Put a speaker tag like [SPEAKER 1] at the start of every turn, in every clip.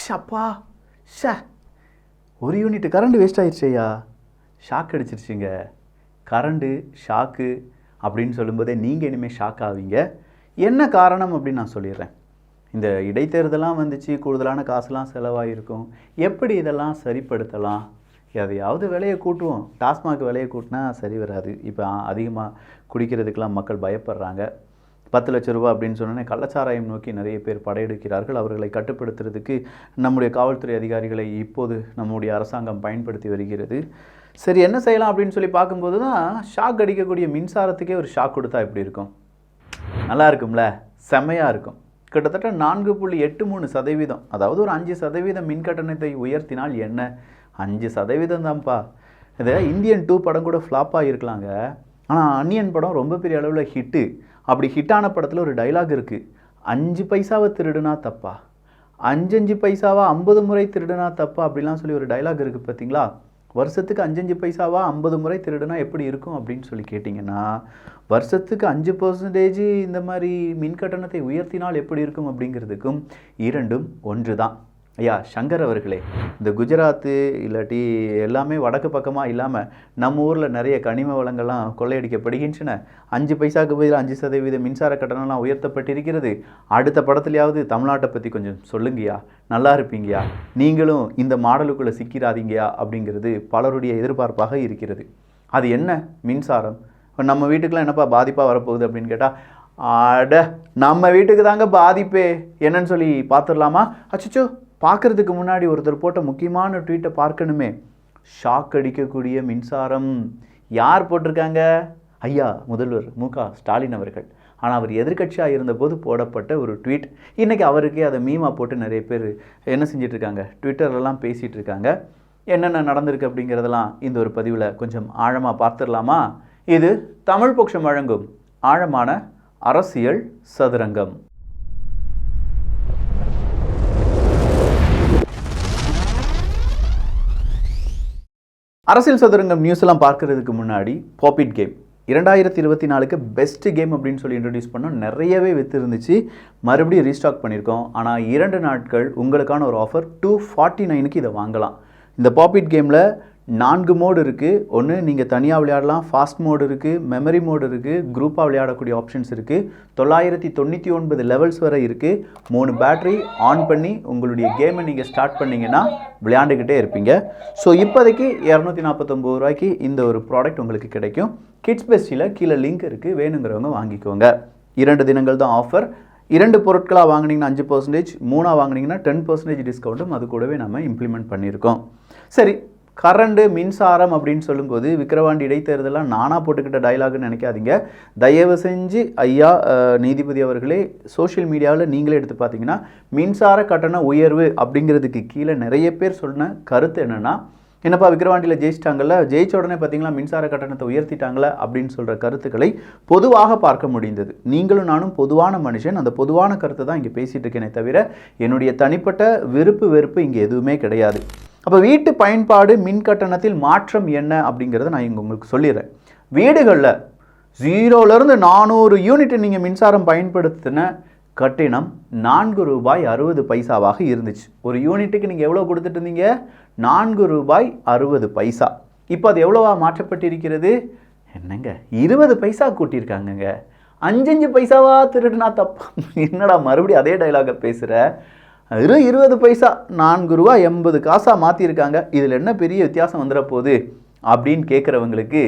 [SPEAKER 1] ஷப்பா ஷே, ஒரு unit current waste ஆயிடுச்சையா, ஷாக் அடிச்சிருச்சுங்க. கரண்ட்டு ஷாக்கு அப்படின்னு சொல்லும்போதே நீங்கள் இனிமேல் ஷாக் ஆவீங்க. என்ன காரணம் அப்படின்னு நான் சொல்லிடுறேன். இந்த இடைத்தேர்தலாம் வந்துச்சு, கூடுதலான காசுலாம் செலவாகிருக்கும். எப்படி இதெல்லாம் சரிப்படுத்தலாம்? எதையாவது விலையை கூட்டுவோம். டாஸ்மாக் விலையை கூட்டினா சரி வராது. இப்போ அதிகமாக குடிக்கிறதுக்கெலாம் மக்கள் பயப்படுறாங்க. 10 லட்ச ரூபா அப்படின்னு சொன்னோன்னே கள்ளச்சாராயம் நோக்கி நிறைய பேர் படையெடுக்கிறார்கள். அவர்களை கட்டுப்படுத்துறதுக்கு நம்முடைய காவல்துறை அதிகாரிகளை இப்போது நம்முடைய அரசாங்கம் பயன்படுத்தி வருகிறது. சரி, என்ன செய்யலாம் அப்படின்னு சொல்லி பார்க்கும்போது தான் ஷாக் அடிக்கக்கூடிய மின்சாரத்துக்கே ஒரு ஷாக் கொடுத்தா எப்படி இருக்கும்? நல்லா இருக்கும்ல, செம்மையாக இருக்கும். கிட்டத்தட்ட 4.83%, அதாவது ஒரு 5% மின் கட்டணத்தை உயர்த்தினால் என்ன, 5% தான்ப்பா. இதை இந்தியன் 2 படம் கூட ஃப்ளாப்பாக இருக்கலாங்க. ஆனால் அன்னியன் படம் ரொம்ப பெரிய அளவில் ஹிட்டு. அப்படி ஹிட்டான படத்தில் ஒரு டைலாக் இருக்குது, 5 பைசாவை திருடுனா தப்பா, 5 பைசாவா 50 முறை திருடுனா தப்பா அப்படிலாம் சொல்லி ஒரு டைலாக் இருக்குது பார்த்தீங்களா? வருஷத்துக்கு 5 பைசாவா 50 முறை திருடுனா எப்படி இருக்கும் அப்படின்னு சொல்லி கேட்டிங்கன்னா, வருஷத்துக்கு 5% இந்த மாதிரி மின் கட்டணத்தை உயர்த்தினால் எப்படி இருக்கும் அப்படிங்கிறதுக்கும் இரண்டும் ஒன்று தான். ஐயா சங்கர் அவர்களே, இந்த குஜராத்து இல்லாட்டி எல்லாமே வடக்கு பக்கமாக இல்லாமல் நம்ம ஊரில் நிறைய கனிம வளங்கள்லாம் கொள்ளையடிக்கப்படுகின்றன. 5 பைசாவுக்கு பதில் 5% மின்சார கட்டணம்லாம் உயர்த்தப்பட்டிருக்கிறது. அடுத்த படத்துலையாவது தமிழ்நாட்டை பற்றி கொஞ்சம் சொல்லுங்கய்யா, நல்லா இருப்பீங்கயா, நீங்களும் இந்த மாடலுக்குள்ளே சிக்கிறாதீங்கயா அப்படிங்கிறது பலருடைய எதிர்பார்ப்பாக இருக்கிறது. அது என்ன மின்சாரம்? நம்ம வீட்டுக்கெலாம் என்னப்பா பாதிப்பாக வரப்போகுது அப்படின்னு கேட்டால், அட நம்ம வீட்டுக்கு தாங்க பாதிப்பே, என்னன்னு சொல்லி பார்த்துடலாமா? அச்சோ, பார்க்குறதுக்கு முன்னாடி ஒருத்தர் போட்ட முக்கியமான ட்வீட்டை பார்க்கணுமே. ஷாக் அடிக்கக்கூடிய மின்சாரம் யார் போட்டிருக்காங்க? ஐயா முதல்வர் மு.க. ஸ்டாலின் அவர்கள். ஆனால் அவர் எதிர்க்கட்சியாக இருந்தபோது போடப்பட்ட ஒரு ட்வீட். இன்றைக்கி அவருக்கே அதை மீமாக போட்டு நிறைய பேர் என்ன செஞ்சிட்ருக்காங்க, ட்விட்டர்லலாம் பேசிகிட்டு இருக்காங்க. என்னென்ன நடந்திருக்கு அப்படிங்கிறதெல்லாம் இந்த ஒரு பதிவில் கொஞ்சம் ஆழமாக பார்த்துடலாமா? இது தமிழ் பொக்ஷம் வழங்கும் ஆழமான அரசியல் சதுரங்கம். அரசியல் சதுரங்கம் நியூஸ் எல்லாம் பார்க்கறதுக்கு முன்னாடி பாப்பிட் கேம் 2024க்கு பெஸ்ட் கேம் அப்படின்னு சொல்லி இன்ட்ரடியூஸ் பண்ணோம். நிறையவே விற்று இருந்துச்சு, மறுபடியும் ரீஸ்டாக் பண்ணியிருக்கோம். ஆனால் 2 நாட்கள் உங்களுக்கான ஒரு ஆஃபர் 249க்கு இதை வாங்கலாம். இந்த பாப்பிட் கேமில் 4 மோடு இருக்குது. ஒன்று நீங்கள் தனியாக விளையாடலாம், ஃபாஸ்ட் மோடு இருக்குது, மெமரி மோடு இருக்குது, குரூப்பாக விளையாடக்கூடிய ஆப்ஷன்ஸ் இருக்குது, 999 லெவல்ஸ் வரை இருக்குது. 3 பேட்டரி ஆன் பண்ணி உங்களுடைய கேமை நீங்கள் ஸ்டார்ட் பண்ணிங்கன்னா விளையாண்டுக்கிட்டே இருப்பீங்க. ஸோ இப்போதைக்கு 249 ரூபாய்க்கு இந்த ஒரு ப்ராடக்ட் உங்களுக்கு கிடைக்கும். கிட்ஸ் பெஸ்ட்டில் கீழே லிங்க் இருக்குது, வேணுங்கிறவங்க வாங்கிக்கோங்க. 2 தினங்கள் தான் ஆஃபர். 2 பொருட்களாக வாங்கினீங்கன்னா 5%, 3 வாங்கினீங்கன்னா 10% டிஸ்கவுண்ட்டும் அது கூடவே நம்ம இம்ப்ளிமெண்ட் பண்ணியிருக்கோம். சரி, கரண்ட்டு மின்சாரம் அப்படின்னு சொல்லும்போது விக்கிரவாண்டி இடைத்தேர்தலாம் நானாக போட்டுக்கிட்ட டைலாக்னு நினைக்காதீங்க. தயவு செஞ்சு ஐயா நீதிபதி அவர்களே, சோஷியல் மீடியாவில் நீங்களே எடுத்து பார்த்தீங்கன்னா மின்சார கட்டண உயர்வு அப்படிங்கிறதுக்கு கீழே நிறைய பேர் சொன்ன கருத்து என்னென்னா, என்னப்பா விக்கிரவாண்டியில் ஜெயிச்சிட்டாங்கல்ல, ஜெயிச்ச உடனே பார்த்தீங்களா மின்சார கட்டணத்தை உயர்த்திட்டாங்களே அப்படின்னு சொல்கிற கருத்துக்களை பொதுவாக பார்க்க முடிந்தது. நீங்களும் நானும் பொதுவான மனுஷன், அந்த பொதுவான கருத்தை தான் இங்கே பேசிகிட்டு இருக்கேனே தவிர என்னுடைய தனிப்பட்ட விருப்பு வெறுப்பு இங்கே எதுவுமே கிடையாது. அப்போ வீட்டு பயன்பாடு மின் கட்டணத்தில் மாற்றம் என்ன அப்படிங்கிறத நான் இங்கே உங்களுக்கு சொல்லிடுறேன். வீடுகளில் 0லேருந்து 400 யூனிட் நீங்கள் மின்சாரம் பயன்படுத்தின கட்டணம் 4 ரூபாய் 60 பைசாவாக இருந்துச்சு. ஒரு யூனிட்டுக்கு நீங்கள் எவ்வளோ கொடுத்துட்டு இருந்தீங்க? 4 ரூபாய் 60 பைசா. இப்போ அது எவ்வளோவா மாற்றப்பட்டிருக்கிறது? என்னங்க 20 பைசா கூட்டியிருக்காங்கங்க. 5 பைசாவா திருடுனா தப்பா? என்னடா மறுபடியும் அதே டைலாகை பேசுகிற? 20 பைசா 4 ரூபா 80 காசாக மாற்றிருக்காங்க. இதில் என்ன பெரிய வித்தியாசம் வந்துட போகுது அப்படின்னு கேட்குறவங்களுக்கு,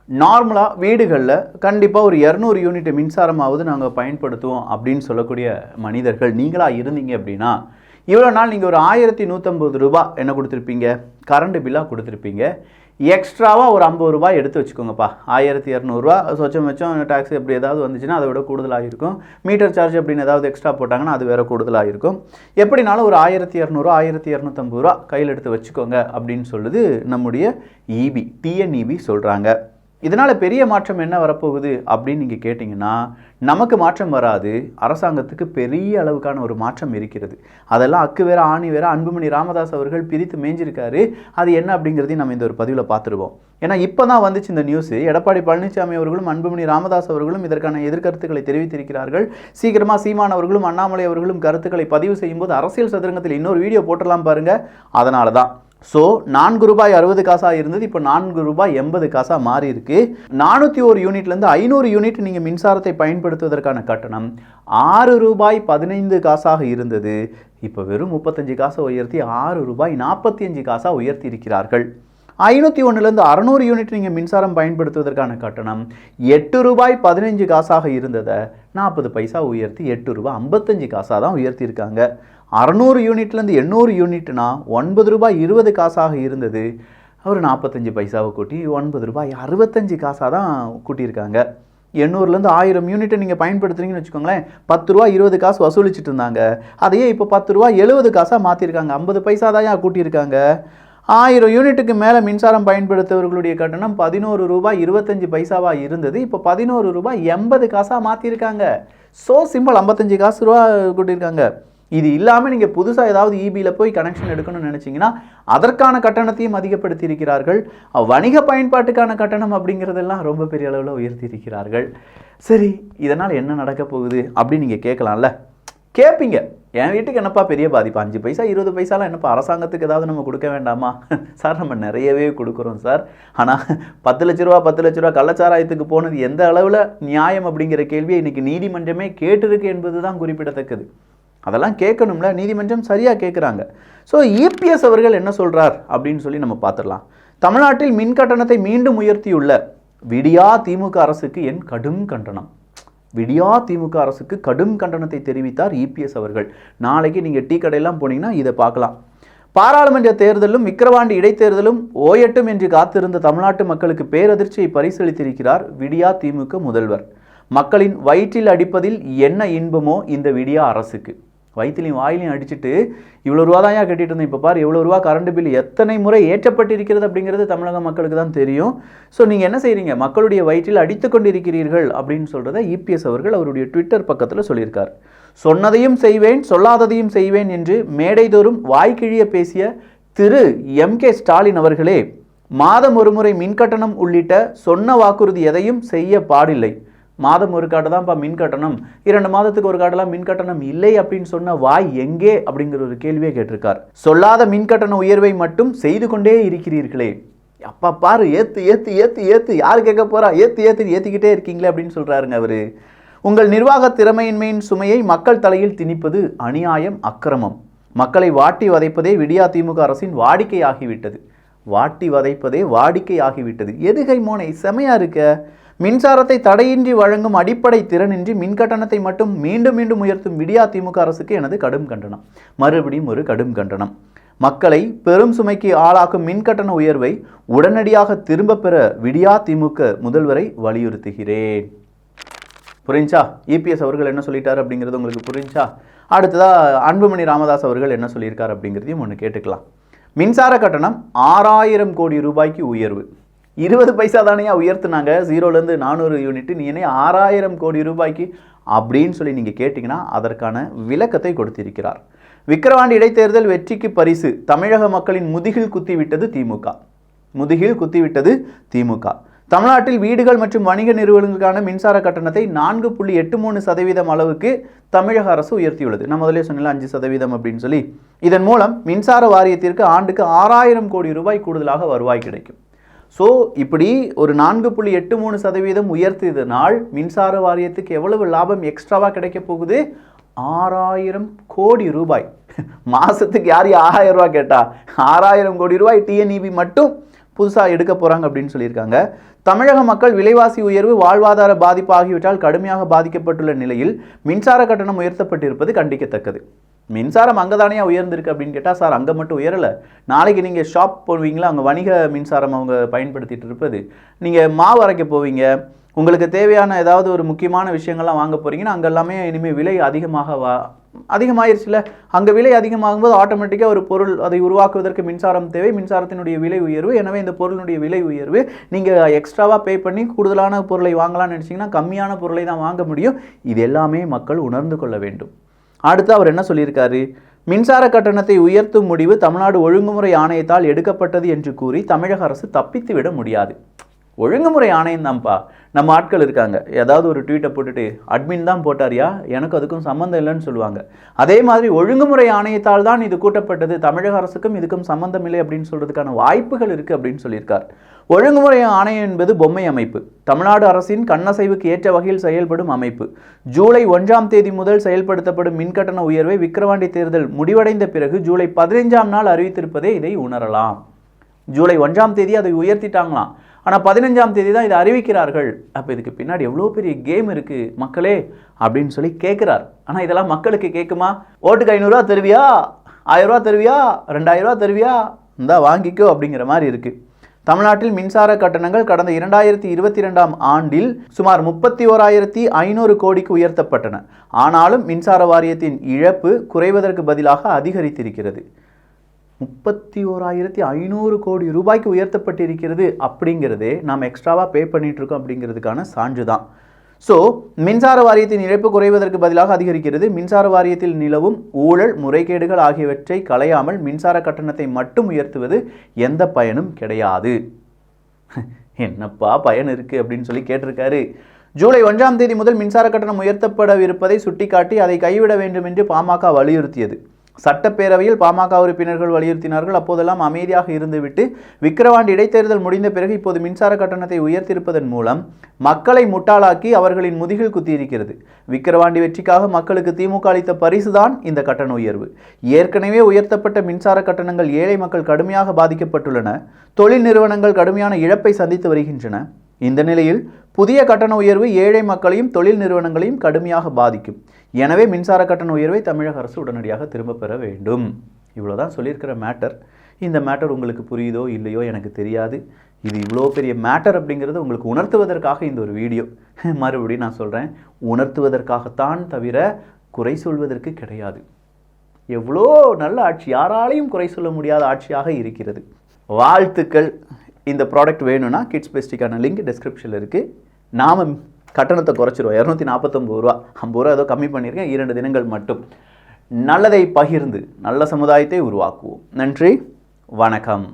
[SPEAKER 1] நார்மலாக வீடுகளில் கண்டிப்பாக ஒரு 200 யூனிட் மின்சாரமாவது நாங்கள் பயன்படுத்துவோம் அப்படின்னு சொல்லக்கூடிய மனிதர்கள் நீங்களாக இருந்தீங்க அப்படின்னா, இவ்வளோ நாள் நீங்கள் ஒரு 1150 ரூபா என்ன கொடுத்துருப்பீங்க? கரண்ட் பில்லாக கொடுத்துருப்பீங்க. எக்ஸ்ட்ராவாக ஒரு 50 ரூபாய் எடுத்து வச்சுக்கோங்கப்பா. 1200 சொச்சம் வச்சம் டேக்ஸ் எப்படி ஏதாவது வந்துச்சுன்னா அதை விட கூடுதலாக இருக்கும். மீட்டர் சார்ஜ் அப்படின்னு ஏதாவது எக்ஸ்ட்ரா போட்டாங்கன்னா அது வேறு கூடுதலாக இருக்கும். எப்படினாலும் ஒரு 1200 1250 ரூபா கையில் எடுத்து வச்சுக்கோங்க அப்படின்னு சொல்லுது நம்முடைய டிஎன்இபி சொல்கிறாங்க. இதனால் பெரிய மாற்றம் என்ன வரப்போகுது அப்படின்னு நீங்கள் கேட்டிங்கன்னா, நமக்கு மாற்றம் வராது, அரசாங்கத்துக்கு பெரிய அளவுக்கான ஒரு மாற்றம் இருக்கிறது. அதெல்லாம் அக்கு வேற ஆணி வேற அன்புமணி ராமதாஸ் அவர்கள் பிரித்து மேய்ஞ்சிருக்காரு. அது என்ன அப்படிங்கிறதையும் நம்ம இந்த ஒரு பதிவில் பார்த்துருவோம். ஏன்னா இப்போ தான் வந்துச்சு இந்த நியூஸு. எடப்பாடி பழனிசாமி அவர்களும் அன்புமணி ராமதாஸ் அவர்களும் இதற்கான எதிர்கருத்துக்களை தெரிவித்திருக்கிறார்கள். சீக்கிரமாக சீமான் அவர்களும் அண்ணாமலை அவர்களும் கருத்துக்களை பதிவு செய்யும்போது அரசியல் சதுரங்கத்தில் இன்னொரு வீடியோ போட்டுடலாம் பாருங்கள். அதனால தான் ₹4.60 இருந்தது, இப்போ ₹4.80 மாறி இருக்கு. 401 யூனிட்லேருந்து 500 யூனிட் நீங்கள் மின்சாரத்தை பயன்படுத்துவதற்கான கட்டணம் ₹6.15 இருந்தது. இப்போ வெறும் 35 காசை உயர்த்தி ₹6.45 உயர்த்தி இருக்கிறார்கள். 501லேருந்து 600 யூனிட் நீங்கள் மின்சாரம் பயன்படுத்துவதற்கான கட்டணம் ₹8.15 இருந்ததை 40 பைசா உயர்த்தி ₹8.55 தான் உயர்த்தியிருக்காங்க. 600 யூனிட்லேருந்து 800 யூனிட்னா ₹9.20 இருந்தது. அவர் 45 பைசாவை கூட்டி ₹9.65 தான் கூட்டியிருக்காங்க. 800லேருந்து 1000 யூனிட்டை நீங்கள் பயன்படுத்துறீங்கன்னு வச்சுக்கோங்களேன், ₹10.20 வசூலிச்சுட்டு இருந்தாங்க. அதையே இப்போ ₹10.70 மாற்றிருக்காங்க. 50 பைசா தான் கூட்டியிருக்காங்க. 1000 யூனிட்டுக்கு மேலே மின்சாரம் பயன்படுத்துவர்களுடைய கட்டணம் ₹11.25 இருந்தது. இப்போ ₹11.80 மாற்றிருக்காங்க. ஸோ சிம்பிள், 55 காசு கூட்டியிருக்காங்க. இது இல்லாமல் நீங்கள் புதுசாக ஏதாவது இபியில் போய் கனெக்ஷன் எடுக்கணும்னு நினச்சிங்கன்னா அதற்கான கட்டணத்தையும் அதிகப்படுத்தி இருக்கிறார்கள். வணிக பயன்பாட்டுக்கான கட்டணம் அப்படிங்கிறதெல்லாம் ரொம்ப பெரிய அளவில் உயர்த்தி இருக்கிறார்கள். சரி, இதனால் என்ன நடக்க போகுது அப்படின்னு நீங்கள் கேட்கலாம்ல. கேட்பீங்க, என் வீட்டுக்கு என்னப்பா பெரிய பாதிப்பு, 5 பைசா 20 பைசாலாம் என்னப்பா, அரசாங்கத்துக்கு ஏதாவது நம்ம கொடுக்க வேண்டாமா? சார், நம்ம நிறையவே கொடுக்குறோம் சார். ஆனால் 10 லட்ச ரூபா கள்ளச்சாராயத்துக்கு போனது எந்த அளவில் நியாயம் அப்படிங்கிற கேள்வியை இன்றைக்கி நீதிமன்றமே கேட்டிருக்கு என்பது தான் குறிப்பிடத்தக்கது. அதெல்லாம் கேட்கணும்ல, நீதிமன்றம் சரியாக கேட்குறாங்க. ஸோ இபிஎஸ் அவர்கள் என்ன சொல்கிறார் அப்படின்னு சொல்லி நம்ம பார்த்துடலாம். தமிழ்நாட்டில் மின் கட்டணத்தை மீண்டும் உயர்த்தியுள்ள விடியா திமுக அரசுக்கு என் கடும் கண்டனம். விடியா திமுக அரசுக்கு கடும் கண்டனத்தை தெரிவித்தார் இபிஎஸ் அவர்கள். நாளைக்கு நீங்கள் டீ கடையெல்லாம் போனீங்கன்னா இதை பார்க்கலாம். பாராளுமன்ற தேர்தலும் விக்கிரவாண்டி இடைத்தேர்தலும் ஓயட்டும் என்று காத்திருந்த தமிழ்நாட்டு மக்களுக்கு பேரதிர்ச்சியை பரிசளித்திருக்கிறார் விடியா திமுக முதல்வர். மக்களின் வயிற்றில் அடிப்பதில் என்ன இன்பமோ இந்த விடியா அரசுக்கு. வயிற்றுலையும் வாயிலையும் அடிச்சுட்டு இவ்வளோ ரூபா தான் கட்டிட்டு இருந்தேன், இப்போ பாரு எவ்வளோ ரூபா கரண்ட் பில் எத்தனை முறை ஏற்றப்பட்டிருக்கிறது அப்படிங்கிறது தமிழக மக்களுக்கு தான் தெரியும். ஸோ நீங்கள் என்ன செய்கிறீங்க, மக்களுடைய வயிற்றில் அடித்து கொண்டிருக்கிறீர்கள் அப்படின்னு சொல்கிறத இபிஎஸ் அவர்கள் அவருடைய ட்விட்டர் பக்கத்தில் சொல்லியிருக்கார். சொன்னதையும் செய்வேன் சொல்லாததையும் செய்வேன் என்று மேடைதோறும் வாய்க்கிழிய பேசிய திரு MK ஸ்டாலின் அவர்களே, மாதம் ஒரு முறை மின்கட்டணம் உள்ளிட்ட சொன்ன வாக்குறுதி எதையும் செய்ய பாடில்லை. மாதம் ஒரு காட்டு தான்ப்பா மின் கட்டணம், 2 மாதத்துக்கு ஒரு காட்டெல்லாம் மின் கட்டணம் இல்லை அப்படின்னு சொன்ன வாய் எங்கே அப்படிங்கிற ஒரு கேள்வியை கேட்டிருக்கார். சொல்லாத மின் கட்டண உயர்வை மட்டும் செய்து கொண்டே இருக்கிறீர்களே. அப்பா பாரு, ஏத்து ஏத்து ஏத்து ஏத்து, யார் கேட்க போறா, ஏத்திக்கிட்டே இருக்கீங்களே அப்படின்னு சொல்றாருங்க அவரு. உங்கள் நிர்வாக திறமையின்மையின் சுமையை மக்கள் தலையில் திணிப்பது அநியாயம், அக்கிரமம். மக்களை வாட்டி வதைப்பதே விடியா திமுக அரசின் வாடிக்கையாகிவிட்டது. வாட்டி வதைப்பதே வாடிக்கையாகிவிட்டது. எதுகை மோனை செமையா இருக்க. மின்சாரத்தை தடையின்றி வழங்கும் அடிப்படை திறனின்றி மின்கட்டணத்தை மட்டும் மீண்டும் மீண்டும் உயர்த்தும் விடியா திமுக அரசுக்கு எனது கடும் கண்டனம். மறுபடியும் ஒரு கடும் கண்டனம். மக்களை பெரும் சுமைக்கு ஆளாக்கும் மின்கட்டண உயர்வை உடனடியாக திரும்ப பெற விடியா திமுக முதல்வரை வலியுறுத்துகிறேன். புரிஞ்சா? இபிஎஸ் அவர்கள் என்ன சொல்லிட்டார் அப்படிங்கிறது உங்களுக்கு புரிஞ்சா? அடுத்ததா அன்புமணி ராமதாஸ் அவர்கள் என்ன சொல்லியிருக்கார் அப்படிங்கிறதையும் ஒன்று கேட்டுக்கலாம். மின்சார கட்டணம் 6000 கோடி ரூபாய்க்கு உயர்வு. 20 பைசா தானே உயர்த்தினாங்க, 0லேருந்து 400 யூனிட், நீ என்ன 6000 கோடி ரூபாய்க்கு அப்படின்னு சொல்லி நீங்கள் கேட்டிங்கன்னா அதற்கான விளக்கத்தை கொடுத்திருக்கிறார். விக்கிரவாண்டி இடைத்தேர்தல் வெற்றிக்கு பரிசு, தமிழக மக்களின் முதுகில் குத்திவிட்டது திமுக. முதுகில் குத்திவிட்டது திமுக. தமிழ்நாட்டில் வீடுகள் மற்றும் வணிக நிறுவனங்களுக்கான மின்சார கட்டணத்தை 4.83% அளவுக்கு தமிழக அரசு உயர்த்தியுள்ளது. நான் முதலே சொன்னல 5% அப்படின்னு சொல்லி. இதன் மூலம் மின்சார வாரியத்திற்கு ஆண்டுக்கு 6000 கோடி ரூபாய் கூடுதலாக வருவாய் கிடைக்கும். ஸோ இப்படி ஒரு 4.83% உயர்த்தியதனால் மின்சார வாரியத்துக்கு எவ்வளவு லாபம் எக்ஸ்ட்ராவாக கிடைக்க போகுது? 6000 கோடி ரூபாய். மாதத்துக்கு யார் 6000 ரூபா கேட்டா? 6000 கோடி ரூபாய் டிஎன்இபி மட்டும் புதுசாக எடுக்க போகிறாங்க அப்படின்னு சொல்லியிருக்காங்க. தமிழக மக்கள் விலைவாசி உயர்வு, வாழ்வாதார பாதிப்பு ஆகியவற்றால் கடுமையாக பாதிக்கப்பட்டுள்ள நிலையில் மின்சார கட்டணம் உயர்த்தப்பட்டிருப்பது கண்டிக்கத்தக்கது. மின்சாரம் அங்கே தானே உயர்ந்திருக்கு அப்படின்னு கேட்டால், சார் அங்கே மட்டும் உயரலை. நாளைக்கு நீங்கள் ஷாப் போவீங்களா, அங்கே வணிக மின்சாரம் அவங்க பயன்படுத்திகிட்டு இருப்பது. நீங்கள் மாவு அரைக்க போவீங்க, உங்களுக்கு தேவையான ஏதாவது ஒரு முக்கியமான விஷயங்கள்லாம் வாங்க போகிறீங்கன்னா அங்கே எல்லாமே இனிமேல் விலை அதிகமாக அதிகமாயிருச்சுல, அங்கே விலை அதிகமாகும்போது ஆட்டோமேட்டிக்காக ஒரு பொருள் அதை உருவாக்குவதற்கு மின்சாரம் தேவை, மின்சாரத்தினுடைய விலை உயர்வு. எனவே இந்த பொருளினுடைய விலை உயர்வு, நீங்கள் எக்ஸ்ட்ராவாக பே பண்ணி கூடுதலான பொருளை வாங்கலாம்னு நினச்சிங்கன்னா கம்மியான பொருளை தான் வாங்க முடியும். இது எல்லாமே மக்கள் உணர்ந்து கொள்ள வேண்டும். அடுத்து அவர் என்ன சொல்லியிருக்காரு, மின்சார கட்டணத்தை உயர்த்தும் முடிவு தமிழ்நாடு ஒழுங்குமுறை ஆணையத்தால் எடுக்கப்பட்டது என்று கூறி தமிழக அரசு தப்பித்து விட முடியாது. ஒழுங்குமுறை ஆணையம் தான்ப்பா. நம்ம ஆட்கள் இருக்காங்க, ஏதாவது ஒரு ட்வீட்டை போட்டுட்டு அட்மின் தான் போட்டாரியா, எனக்கு அதுக்கும் சம்மந்தம் இல்லைன்னு சொல்லுவாங்க. அதே மாதிரி ஒழுங்குமுறை ஆணையத்தால் தான் இது கூட்டப்பட்டது, தமிழக அரசுக்கும் இதுக்கும் சம்மந்தம் இல்லை அப்படின்னு சொல்கிறதுக்கான வாய்ப்புகள் இருக்குது அப்படின்னு சொல்லியிருக்கார். ஒழுங்குமுறை ஆணையம் என்பது பொம்மை அமைப்பு, தமிழ்நாடு அரசின் கண்ணசைவுக்கு ஏற்ற வகையில் செயல்படும் அமைப்பு. ஜூலை 1ஆம் தேதி முதல் செயல்படுத்தப்படும் மின்கட்டண உயர்வை விக்கிரவாண்டி தேர்தல் முடிவடைந்த பிறகு ஜூலை 15ஆம் நாள் அறிவித்திருப்பதே இதை உணரலாம். ஜூலை 1ஆம் தேதி அதை உயர்த்திட்டாங்களாம், ஆனால் 15ஆம் தேதி தான் இதை அறிவிக்கிறார்கள். அப்போ இதுக்கு பின்னாடி எவ்வளோ பெரிய கேம் இருக்குது மக்களே அப்படின்னு சொல்லி கேட்குறார். ஆனால் இதெல்லாம் மக்களுக்கு கேட்குமா? ஓட்டுக்கு 500 ரூபா தருவியா, 1000 ரூபா தருவியா, 2000 ரூபா தருவியா, இந்தா வாங்கிக்கோ அப்படிங்கிற மாதிரி இருக்குது. தமிழ்நாட்டில் மின்சார கட்டணங்கள் கடந்த 2022ஆம் ஆண்டில் சுமார் 31,500 கோடிக்கு உயர்த்தப்பட்டன. ஆனாலும் மின்சார வாரியத்தின் இழப்பு குறைவதற்கு பதிலாக அதிகரித்திருக்கிறது. 31,500 கோடி ரூபாய்க்கு உயர்த்தப்பட்டிருக்கிறது அப்படிங்கிறதே நாம் எக்ஸ்ட்ராவாக பே பண்ணிட்டு இருக்கோம் அப்படிங்கிறதுக்கான சான்று தான். ஸோ மின்சார வாரியத்தின் இழப்பு குறைவதற்கு பதிலாக அதிகரிக்கிறது. மின்சார வாரியத்தில் நிலவும் ஊழல் முறைகேடுகள் ஆகியவற்றை களையாமல் மின்சார கட்டணத்தை மட்டும் உயர்த்துவது எந்த பயனும் கிடையாது. என்னப்பா பயன் இருக்குது அப்படின்னு சொல்லி கேட்டிருக்காரு. ஜூலை 1ஆம் தேதி முதல் மின்சார கட்டணம் உயர்த்தப்படவிருப்பதை சுட்டிக்காட்டி அதை கைவிட வேண்டும் என்று பாமக வலியுறுத்தியது. சட்டப்பேரவையில் பாமக உறுப்பினர்கள் வலியுறுத்தினார்கள். அப்போதெல்லாம் அமைதியாக இருந்துவிட்டு விக்கிரவாண்டி இடைத்தேர்தல் முடிந்த பிறகு இப்போது மின்சார கட்டணத்தை உயர்த்தியிருப்பதன் மூலம் மக்களை முட்டாளாக்கி அவர்களின் முதுகில் குத்தியிருக்கிறது. விக்கிரவாண்டி வெற்றிக்காக மக்களுக்கு திமுக அளித்த பரிசுதான் இந்த கட்டண உயர்வு. ஏற்கனவே உயர்த்தப்பட்ட மின்சார கட்டணங்கள் ஏழை மக்கள் கடுமையாக பாதிக்கப்பட்டுள்ளன. தொழில் நிறுவனங்கள் கடுமையான இழப்பை சந்தித்து வருகின்றன. இந்த நிலையில் புதிய கட்டண உயர்வு ஏழை மக்களையும் தொழில் நிறுவனங்களையும் கடுமையாக பாதிக்கும். எனவே மின்சார கட்டண உயர்வை தமிழக அரசு உடனடியாக திரும்ப பெற வேண்டும். இவ்வளோதான் சொல்லியிருக்கிற மேட்டர். இந்த மேட்டர் உங்களுக்கு புரியுதோ இல்லையோ எனக்கு தெரியாது. இது இவ்வளோ பெரிய மேட்டர் அப்படிங்கிறது உங்களுக்கு உணர்த்துவதற்காக இந்த ஒரு வீடியோ. மறுபடியும் நான் சொல்கிறேன், உணர்த்துவதற்காகத்தான் தவிர குறை சொல்வதற்கு கிடையாது. எவ்வளோ நல்ல ஆட்சி, யாராலையும் குறை சொல்ல முடியாத ஆட்சியாக இருக்கிறது. வாழ்த்துக்கள். இந்த ப்ராடக்ட் வேணும்னா கிட்ஸ் பெஸ்டிக்கான லிங்க் டிஸ்கிரிப்ஷனில் இருக்குது. நாம் கட்டணத்தை குறைச்சிருவோம், 249 ரூபா, 50 ரூபா ஏதோ கம்மி பண்ணியிருக்கேன், 2 தினங்கள் மட்டும். நல்லதை பகிர்ந்து நல்ல சமுதாயத்தை உருவாக்குவோம். நன்றி, வணக்கம்.